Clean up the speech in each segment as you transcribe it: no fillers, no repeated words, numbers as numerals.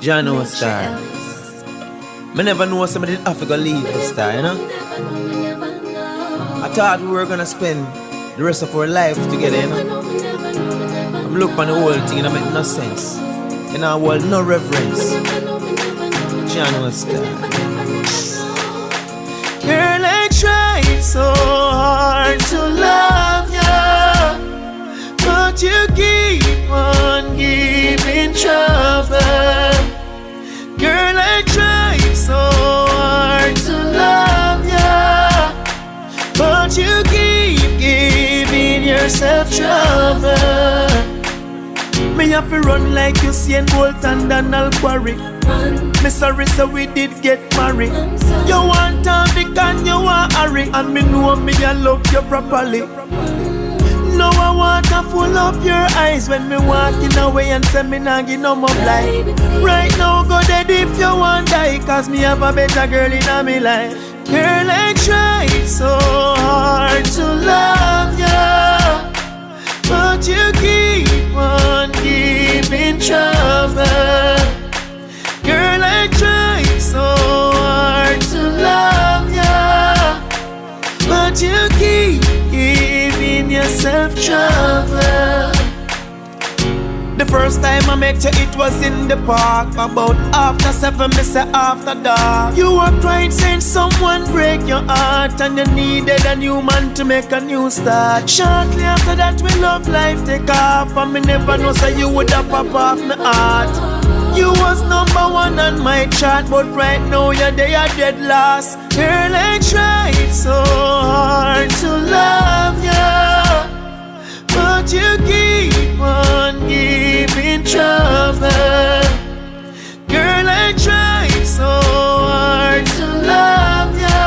John no star. Me never know somebody have to go leave the star, you know? I thought we were gonna spend the rest of our life together, you know? I'm looking on the whole thing and it make no sense. In our world, no reverence. John no star. Girl, I tried so hard to love you, but you keep on giving trouble. Girl, I tried so hard to love you, but you keep giving yourself trouble. Me have to run like Usain Bolt and Donald Quarry. Me sorry so we did get married. You want Dick and you want Harry, and me know me I love you properly. Now I want to full up your eyes when me walking away and say me nah give no more blind. Right now go dead if you want die, cause me have a better girl in my life. Girl, I tried so hard to love you, but you keep on giving trouble. Girl, I tried so hard to love you, but you keep giving yourself trouble. The first time I met you, it was in the park. About after 7, me say after dark. You were crying saying someone break your heart, and you needed a new man to make a new start. Shortly after that, we love life take off, and me never know so you would have pop off my heart. You was #1 on my chart, but right now you're there, you're dead last. Girl, I tried so hard to love you, but you keep on giving trouble. Girl, I tried so hard to love you,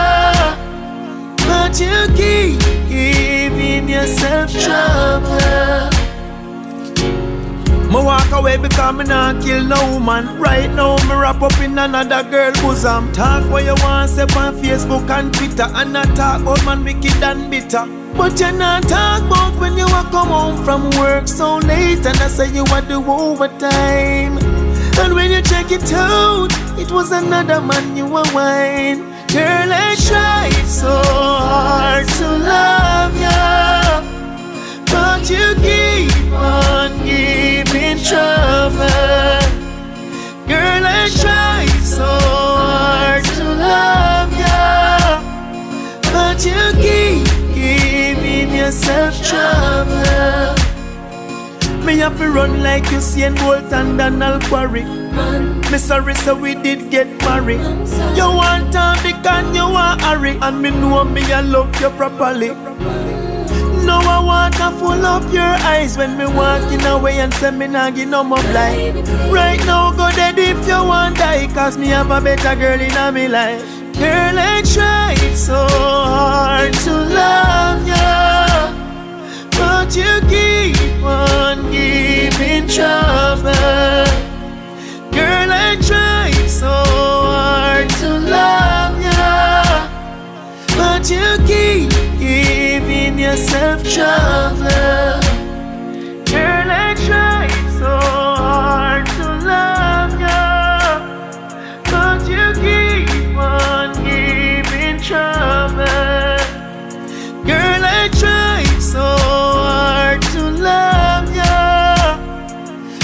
but you keep giving yourself trouble. Me walk away because me not kill no woman. Right now me wrap up in another girl bosom. Talk what you want, say on Facebook and Twitter, and not talk about man wicked and bitter. But you not talk about when you a come home from work so late, and I say you a do overtime. And when you check it out, it was another man you a wine. Girl, I tried so hard to love you, but you keep on giving trouble. Girl, I tried so hard to love you, but you keep giving yourself trouble. Me have to run like Usain Bolt and Donald Quarry. Me sorry so we did get married. You want Dick and you want Harry, and me know me I love you properly. Now I want to full up your eyes when me walking away and say me nah give no more blind. Right now go dead if you want die, cause me have a better girl in my life. Girl, I tried so hard to love you, but you keep on giving trouble. Girl, I tried so hard to love you, but you keep giving yourself trouble. Girl, I tried so hard to love you, but you keep on giving trouble. Girl, I tried so hard to love you,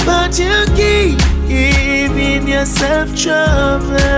but you keep giving yourself trouble.